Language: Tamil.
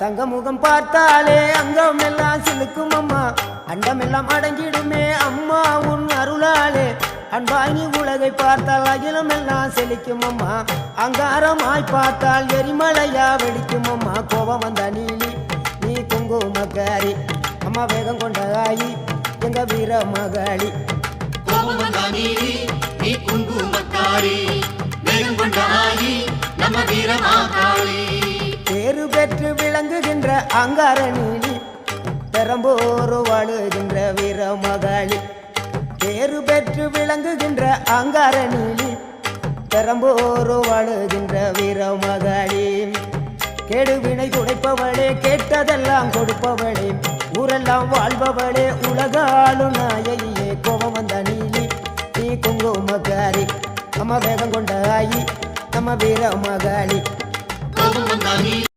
தங்க முகம் பார்த்தாலே அங்கம் எல்லாம் சிலுக்கும் அம்மா அண்டமெல்லாம் அடங்கிடுமே அம்மா உன் அருளாலே அன்பாங்கி உலகை பார்த்தால் அகிலம் எல்லாம் செழிக்கும் அம்மா அங்காரமாய் பார்த்தால் எரிமலையா வெடிக்கும் அம்மா கோபம் வந்த நீலி நீ குங்குமக்காரி அம்மா வேகம் கொண்ட ஆயி எங்க வீர மகாளி கோபம் வந்த நீலி நீ குங்குமக்காரி வேகம் கொண்ட ஆயி நம்ம வீர மகாளி பேரு பெற்று விளங்குகின்ற அங்கார நீலி பெரம்போரு வாழுகின்ற வீர மகாளி பேரு பெற்று விளங்குகின்ற அங்கார நீலி பெரம்போரு வாழுகின்ற வீர மகாளி கேடுவினை துடைப்பவளே கேட்டதெல்லாம் கொடுப்பவளே ஊரெல்லாம் வாழ்பவளே உலகாளு நாயகியே கோபம் வந்த நீலி நீ குங்குமக்காரி நம்ம வேகம் கொண்ட ஆயி நம்ம வீர மகாளி கோபம் வந்த நீலி